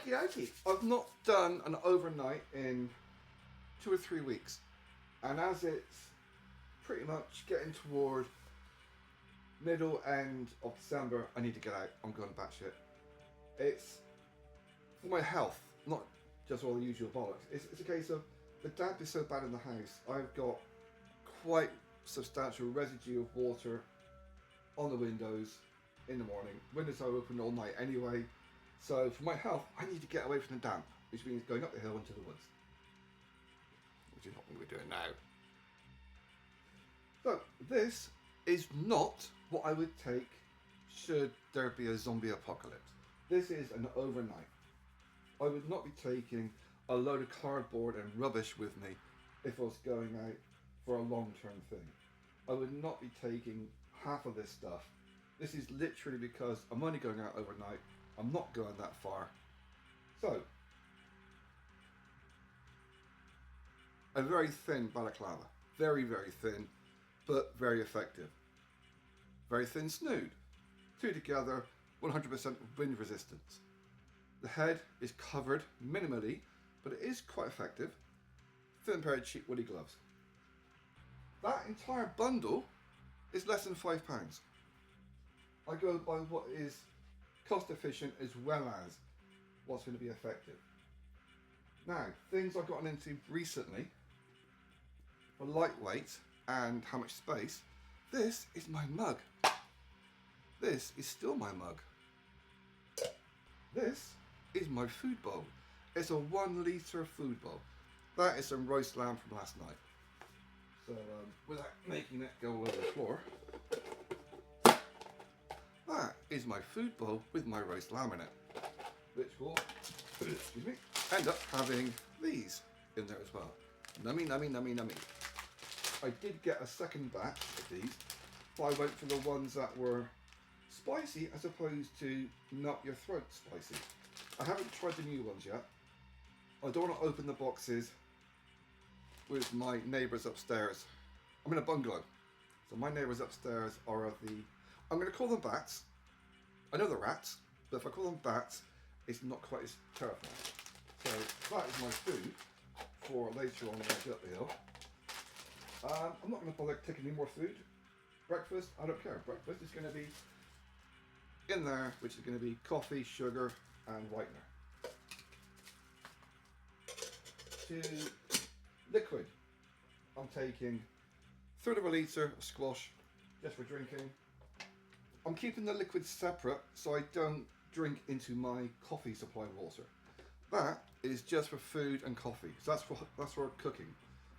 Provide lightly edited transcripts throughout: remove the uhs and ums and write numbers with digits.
Okie dokie. I've not done an overnight in 2 or 3 weeks, and as it's pretty much getting toward middle end of December, I need to get out. I'm going batshit. It's for my health, not just all the usual bollocks. It's a case of the damp is so bad in the house. I've got quite substantial residue of water on the windows in the morning. Windows are open all night anyway. So for my health, I need to get away from the damp, which means going up the hill into the woods, which is not what we're doing now. So this is not what I would take should there be a zombie apocalypse. This is an overnight. I would not be taking a load of cardboard and rubbish with me if I was going out for a long-term thing. I would not be taking half of this stuff. This is literally because I'm only going out overnight. I'm not going that far. So, a very thin balaclava. Very, very thin, but very effective. Very thin snood. Two together, 100% wind resistance. The head is covered minimally, but it is quite effective. Thin pair of cheap woolly gloves. That entire bundle is less than £5. I go by what is cost efficient as well as what's going to be effective. Now, things I've gotten into recently for lightweight and how much space. This is my mug. This is still my mug. This is my food bowl. It's a 1 litre food bowl. That is some roast lamb from last night. So without making it go all over the floor, that is my food bowl with my roast lamb in it, which will, excuse me, end up having these in there as well. Nummy, nummy, nummy, nummy. I did get a second batch of these, but I went for the ones that were spicy as opposed to nut your throat spicy. I haven't tried the new ones yet. I don't want to open the boxes with my neighbours upstairs. I'm in a bungalow, so my neighbours upstairs are the, I'm going to call them bats. I know they're rats, but if I call them bats, it's not quite as terrifying. So that is my food for later on when I get up the hill. I'm not going to bother taking any more food. Breakfast, I don't care. Breakfast is going to be in there, which is going to be coffee, sugar, and whitener. To liquid, I'm taking 1/3 of a litre of squash just for drinking. I'm keeping the liquids separate so I don't drink into my coffee supply water. That is just for food and coffee, so that's for cooking.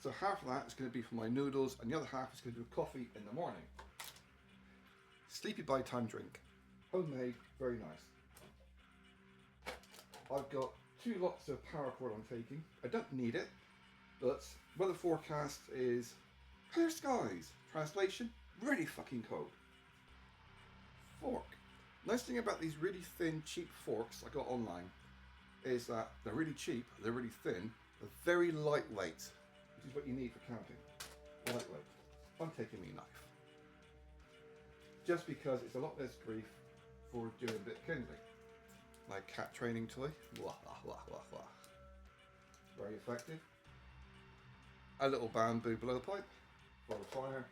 So half of that is going to be for my noodles and the other half is going to be coffee in the morning. Sleepy by time drink. Homemade, very nice. I've got 2 lots of paracord I'm taking. I don't need it, but weather forecast is clear skies. Translation, really fucking cold. Fork. Nice thing about these really thin, cheap forks I got online is that they're really cheap, they're really thin, they're very lightweight, which is what you need for camping. Lightweight. I'm taking me a knife. Just because it's a lot less grief for doing a bit of kindling. My cat training toy. Wah, wah, wah, wah, wah. Very effective. A little bamboo blowpipe for the fire.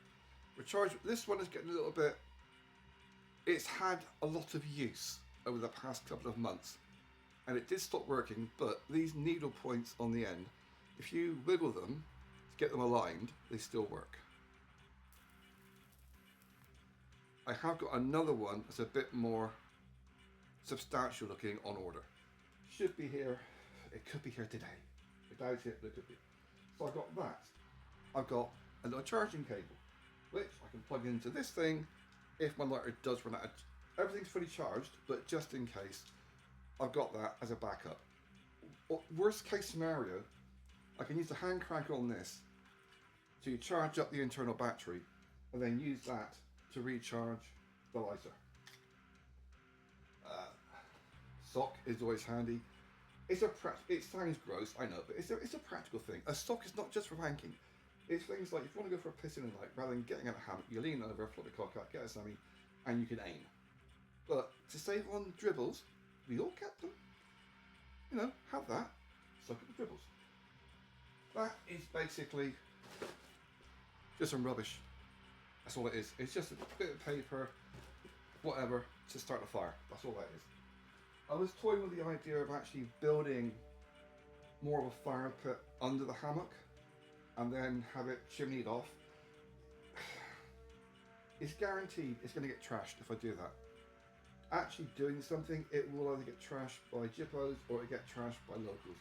Recharge. This one is getting a little bit. It's had a lot of use over the past couple of months, and it did stop working. But these needle points on the end, if you wiggle them to get them aligned, they still work. I have got another one that's a bit more substantial looking on order. Should be here, it could be here today. I doubt it, but it could be. So I've got that. I've got a little charging cable, which I can plug into this thing if my lighter does run out. Everything's fully charged, but just in case, I've got that as a backup. Worst case scenario, I can use the hand crank on this to charge up the internal battery and then use that to recharge the lighter. Sock is always handy. It sounds gross, I know, but it's a practical thing. A sock is not just for wanking. It's things like if you want to go for a piss in the night, rather than getting out of a hammock, you lean over, flip the cock out, get a semi, and you can aim. But to save on dribbles, we all kept them. you know, have that, soak up the dribbles. That is basically just some rubbish. That's all it is. It's just a bit of paper, whatever, to start a fire. That's all that is. I was toying with the idea of actually building more of a fire pit under the hammock and then have it chimneyed off. It's guaranteed it's going to get trashed if I do that. Actually doing something, it will either get trashed by Jippos or it get trashed by locals.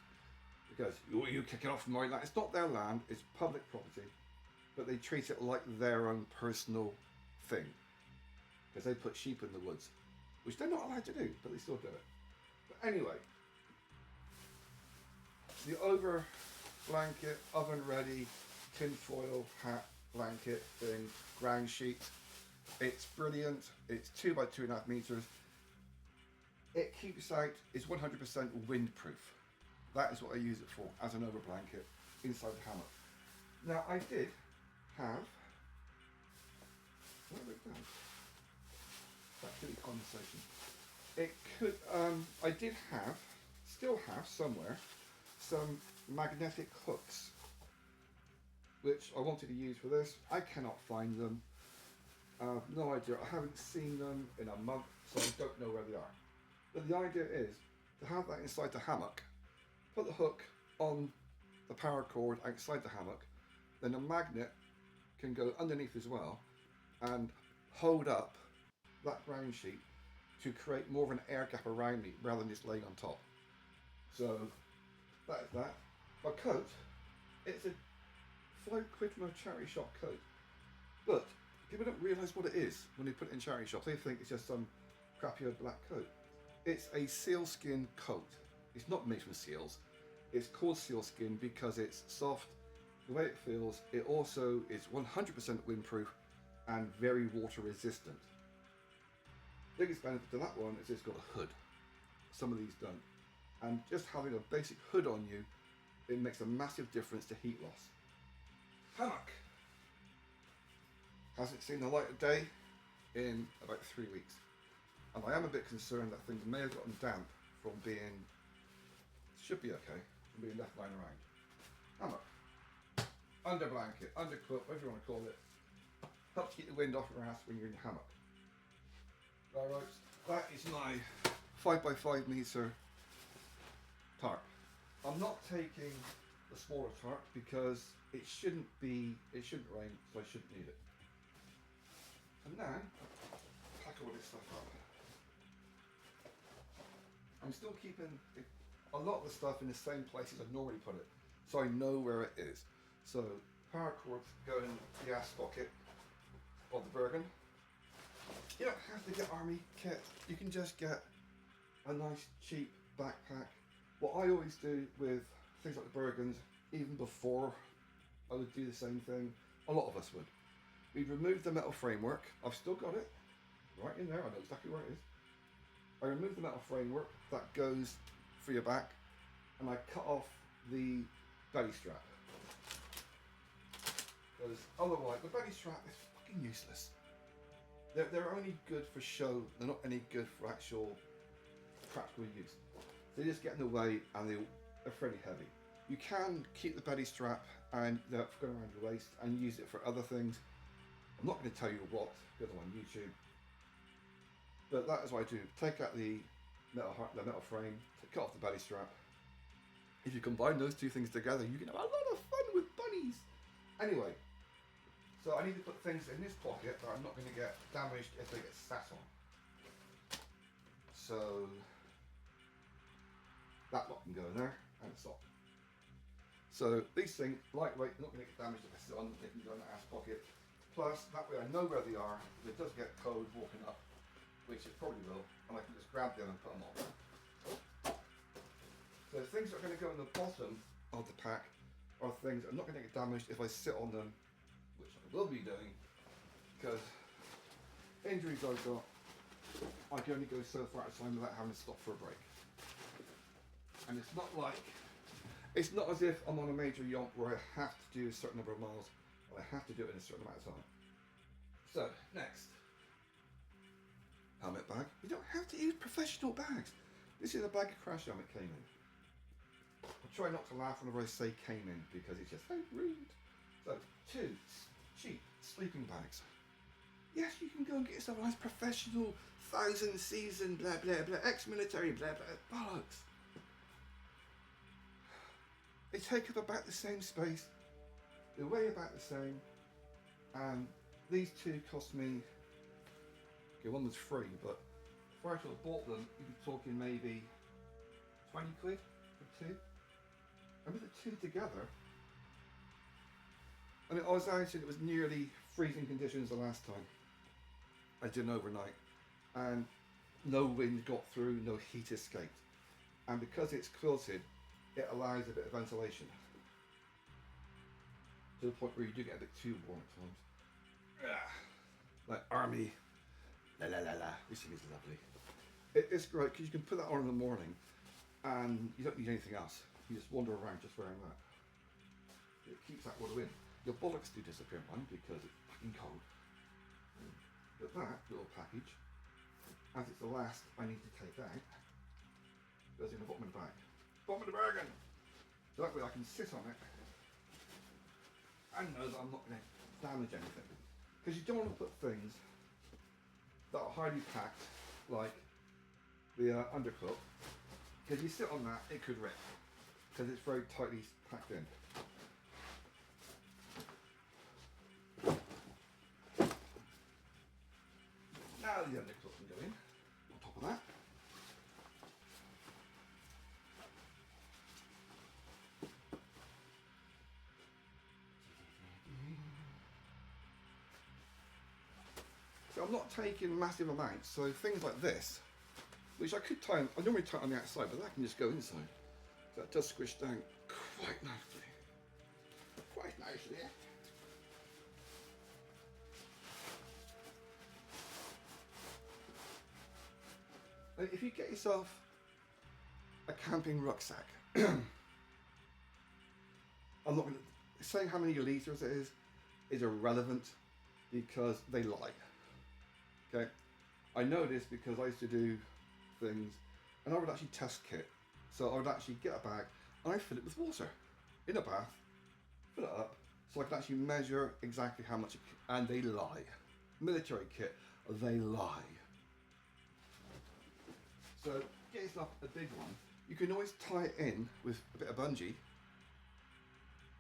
Because you kick it off from my land. It's not their land, it's public property. But they treat it like their own personal thing. Because they put sheep in the woods. Which they're not allowed to do, but they still do it. But anyway. The over blanket, oven ready, tinfoil, hat, blanket thing, ground sheet. It's brilliant. It's 2 by 2.5 meters. It keeps out, it's 100% windproof. That is what I use it for, as an over blanket inside the hammock. Now I did have, what have I done? That could be condensation. It could, I did have, still have somewhere, some magnetic hooks, which I wanted to use for this. I cannot find them. No idea. I haven't seen them in a month, so I don't know where they are. But the idea is to have that inside the hammock, put the hook on the power cord outside the hammock, then a magnet can go underneath as well and hold up that ground sheet to create more of an air gap around me rather than just laying on top. So that is that. My coat, it's a £5 from a charity shop coat, but people don't realise what it is when they put it in charity shops. They think it's just some crappy old black coat. It's a sealskin coat. It's not made from seals. It's called sealskin because it's soft, the way it feels. It also is 100% windproof and very water resistant. Biggest benefit to that one is it's got a hood. Some of these don't. And just having a basic hood on you, it makes a massive difference to heat loss. Hammock hasn't seen the light of day in about 3 weeks. And I am a bit concerned that things may have gotten damp from being, should be okay, from being left lying around. Hammock, under blanket, under quilt, whatever you want to call it, helps keep the wind off your ass when you're in your hammock. Alright, that is my 5 by 5 meter tarp. I'm not taking the smaller tarp because it shouldn't rain, so I shouldn't need it. And now, pack all this stuff up. I'm still keeping a lot of the stuff in the same places I normally put it, so I know where it is. So, power cords go in the ass pocket of the Bergen. You don't have to get army kit, you can just get a nice cheap backpack. What I always do with things like the Bergens, even before I would do the same thing, a lot of us would. We'd remove the metal framework. I've still got it right in there, I know exactly where it is. I remove the metal framework that goes for your back and I cut off the belly strap. Because otherwise, the belly strap is fucking useless. They're only good for show, they're not any good for actual practical use. They just get in the way and they're fairly heavy. You can keep the belly strap and they're going around your waist and use it for other things. I'm not going to tell you what, because I'm on YouTube. But that is what I do. Take out the metal frame, cut off the belly strap. If you combine those two things together, you can have a lot of fun with bunnies. Anyway, so I need to put things in this pocket that I'm not going to get damaged if they get sat on. So that lot can go in there and a sock. So these things, lightweight, not going to get damaged if I sit on them, they can go in the ass pocket. Plus, that way I know where they are. If it does get cold walking up, which it probably will, and I can just grab them and put them on. So things that are going to go in the bottom of the pack are things that are not going to get damaged if I sit on them, which I will be doing, because injuries I've got, I can only go so far at a time without having to stop for a break. And it's not as if I'm on a major yacht where I have to do a certain number of miles, and I have to do it in a certain amount of time. So, next. Helmet bag. You don't have to use professional bags. This is a bag of crash helmet came in. try not to laugh whenever I say came in because it's just so rude. So, 2 cheap sleeping bags. Yes, you can go and get yourself a nice professional, 1,000 season, blah blah blah, ex-military, blah blah, bollocks. They take up about the same space, they weigh about the same, and these 2 cost me, okay, one was free, but if I actually bought them, you'd be talking maybe 20 quid for 2. And with the 2 together, I mean, I was out and it was nearly freezing conditions the last time. I did an overnight, and no wind got through, no heat escaped. And because it's quilted, it allows a bit of ventilation. To the point where you do get a bit too warm at times. Like army, la la la la, this thing is lovely. It's great because you can put that on in the morning and you don't need anything else. You just wander around just wearing that. It keeps that water in. Your bollocks do disappear, man, because it's fucking cold. But that little package, as it's the last I need to take out, goes in the bottom of the bag. Bottom of the bargain! So that way I can sit on it and know that I'm not going to damage anything. Because you don't want to put things that are highly packed, like the undercoat, because you sit on that, it could rip, because it's very tightly packed in. Now the undercoat can go in, on top of that. So I'm not taking massive amounts, so things like this, which I could tie, I normally tie it on the outside, but that can just go inside. So that does squish down quite nicely. Quite nicely. And if you get yourself a camping rucksack, I'm not going to say how many litres it is irrelevant because they lie. Okay, I know this because I used to do things and I would actually test kit. So I would actually get a bag and I'd fill it with water in a bath, fill it up, so I could actually measure exactly how much, and they lie. Military kit, they lie. So get yourself a big one. You can always tie it in with a bit of bungee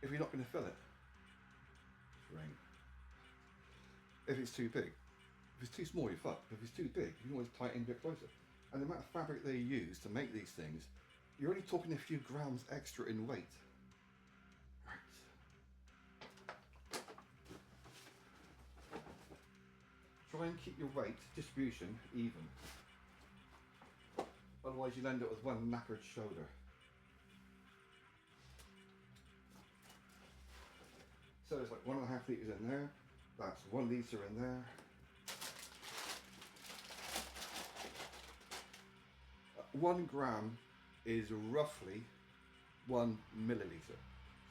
if you're not going to fill it. It's rain. If it's too big. If it's too small, you're fucked. If it's too big, you can always tie it in a bit closer. And the amount of fabric they use to make these things, you're only talking a few grams extra in weight. Right. Try and keep your weight distribution even. Otherwise you'll end up with one knackered shoulder. So it's like 1.5 litres in there, that's 1 litre in there. 1 gram is roughly 1 milliliter.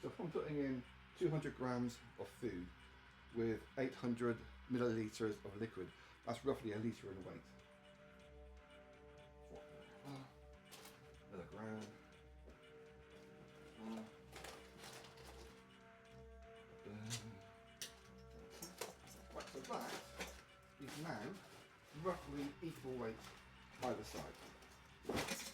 So if I'm putting in 200 grams of food with 800 milliliters of liquid, that's roughly a litre in weight. Another gram. Right, so that is now roughly equal weight either side. Next.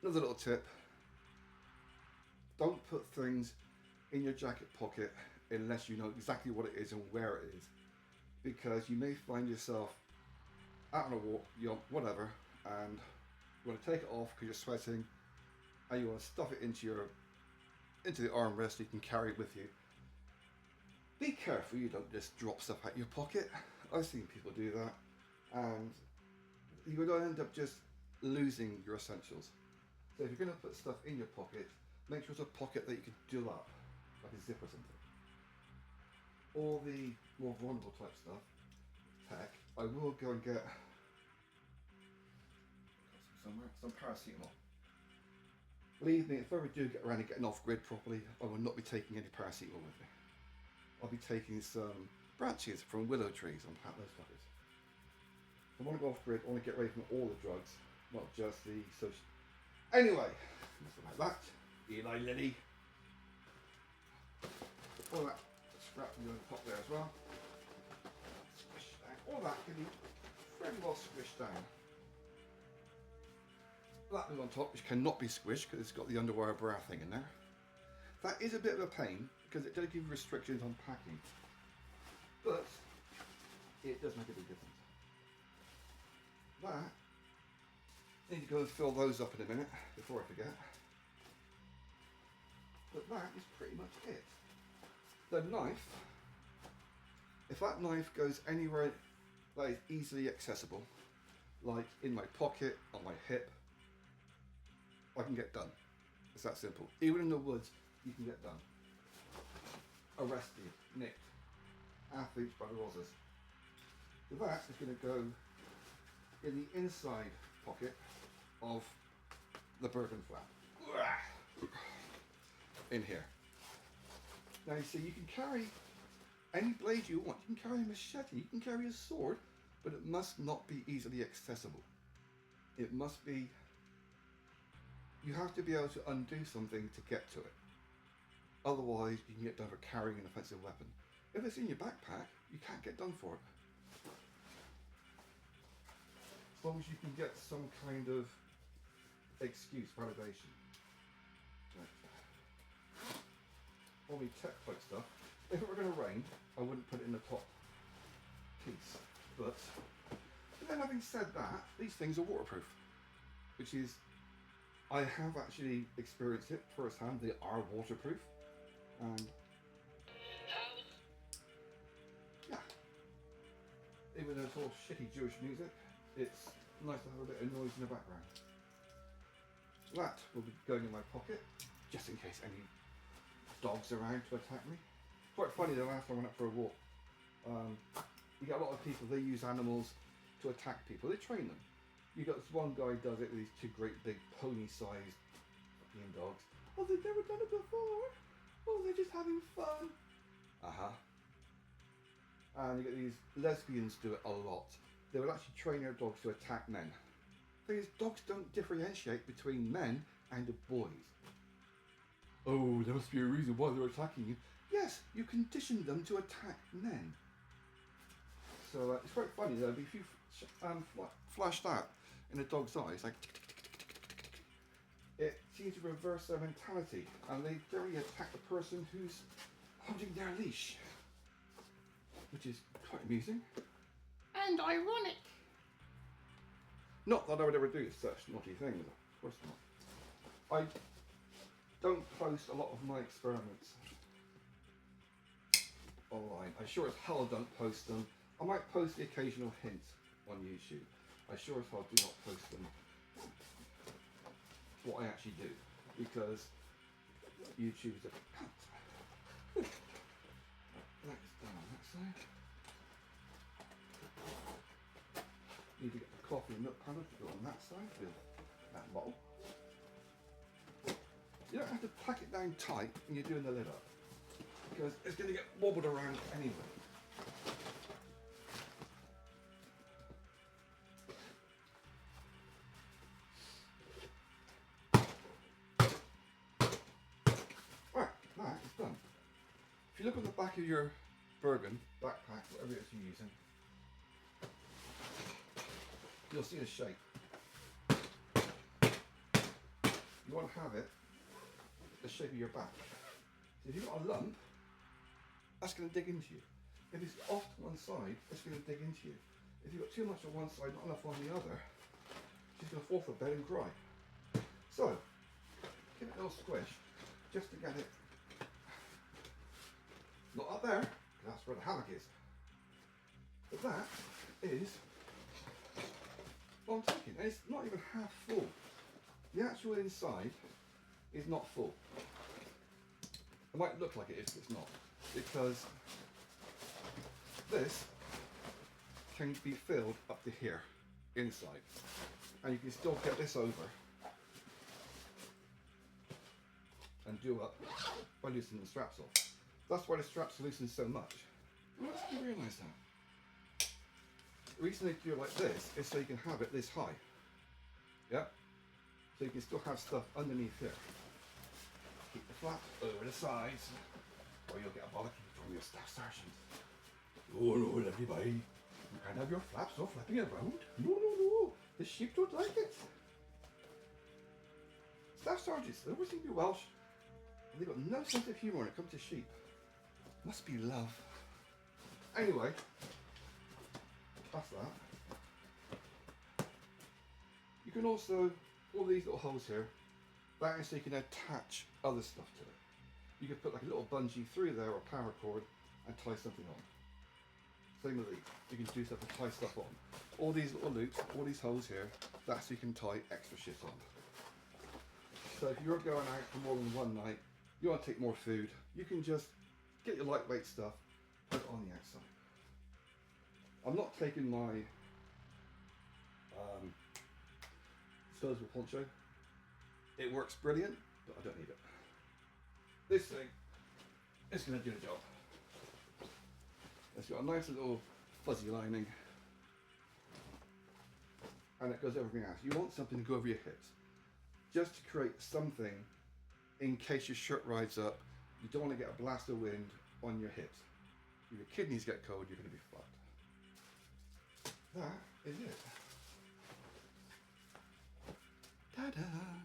Another little tip, don't put things in your jacket pocket unless you know exactly what it is and where it is, because you may find yourself out on a walk, you know, whatever, and you want to take it off because you're sweating and you want to stuff it into the armrest so you can carry it with you. Be careful you don't just drop stuff out your pocket. I've seen people do that and you would end up just losing your essentials. So if you're going to put stuff in your pocket, make sure it's a pocket that you can do up, like a zip or something. All the more vulnerable type stuff, tech, I will go and get some paracetamol. Believe me, if I ever do get around to getting off grid properly, I will not be taking any paracetamol with me. I'll be taking some branches from willow trees and pat those fuckers. I want to go off grid, I want to get away from all the drugs, not just the social. Anyway, enough about that. Eli Lilly. All that scrap in the top there as well. Squish down. All that can be very well squished down. That bit on top, which cannot be squished because it's got the underwire bra thing in there. That is a bit of a pain because it does give restrictions on packing, but it does make a big difference. That, I need to go and fill those up in a minute before I forget. But that is pretty much it. The knife, if that knife goes anywhere that is easily accessible, like in my pocket, on my hip, I can get done. It's that simple. Even in the woods, you can get done. Arrested, nicked, athletes by the roses. So that is going to go in the inside pocket of the Bergen flap. In here. Now you see, you can carry any blade you want. You can carry a machete, you can carry a sword, but it must not be easily accessible. It must be, you have to be able to undo something to get to it. Otherwise, you can get done for carrying an offensive weapon. If it's in your backpack, you can't get done for it. As long as you can get some kind of excuse, validation. All the tech type stuff. If it were going to rain, I wouldn't put it in the top piece. But then having said that, these things are waterproof, which is, I have actually experienced it firsthand. They are waterproof, and yeah, even though it's all shitty Jewish music, it's nice to have a bit of noise in the background. That will be going in my pocket, just in case any dogs around to attack me. Quite funny, the last time I went up for a walk, you get a lot of people, they use animals to attack people, they train them. You got this one guy does it with these two great big pony-sized fucking dogs. Oh, they've never done it before. Oh, they're just having fun. And you get these lesbians do it a lot. They will actually train their dogs to attack men. The thing is, dogs don't differentiate between men and boys. Oh, there must be a reason why they're attacking you. Yes, you conditioned them to attack men. So it's quite funny though, if you flash that in a dog's eyes, like tick, tick, tick, tick, tick, tick, tick, it seems to reverse their mentality, and they generally attack the person who's holding their leash, which is quite amusing and ironic. Not that I would ever do such naughty things, of course not. I don't post a lot of my experiments online. I sure as hell don't post them. I might post the occasional hint on YouTube. I sure as hell do not post them what I actually do, because YouTube is a cunt. That's done on that side. Need to get the coffee and milk powder to go on that side with that bottle. You don't have to pack it down tight when you're doing the lid up, because it's going to get wobbled around anyway. Right, that is done. If you look on the back of your Bergen backpack, whatever it is you're using, you'll see the shape. You want to have it the shape of your back. So if you've got a lump, that's going to dig into you. If it's off to one side, it's going to dig into you. If you've got too much on one side, not enough on the other, she's going to fall for bed and cry. So, give it a little squish, just to get it, not up there, because that's where the hammock is. But that is what I'm taking, and it's not even half full. The actual inside is not full. It might look like it is, but it's not, because this can be filled up to here inside, and you can still get this over and do up by loosening the straps off. That's why the straps loosen so much. Why did you realise that? The reason they do it like this is so you can have it this high. Yeah? So you can still have stuff underneath here. Keep the flap over the sides, or you'll get a bollocking from your staff sergeant. Oh no, everybody. You can't have your flaps all flapping around. No, no, no. The sheep don't like it. Staff sergeants, they always seem to be Welsh. And they've got no sense of humour when it comes to sheep. Must be love. Anyway, that's that. You can also, all these little holes here, that is so you can attach other stuff to it. You could put like a little bungee through there or power cord and tie something on. Same with these. You can do stuff to tie stuff on. All these little loops, all these holes here, that's so you can tie extra shit on. So if you're going out for more than one night, you want to take more food, you can just get your lightweight stuff, put it on the outside. I'm not taking my disposable poncho. It works brilliant, but I don't need it. This thing is going to do the job. It's got a nice little fuzzy lining, and it goes over everything else. You want something to go over your hips, just to create something in case your shirt rides up. You don't want to get a blast of wind on your hips. If your kidneys get cold, you're going to be fucked. That is it. Ta-da!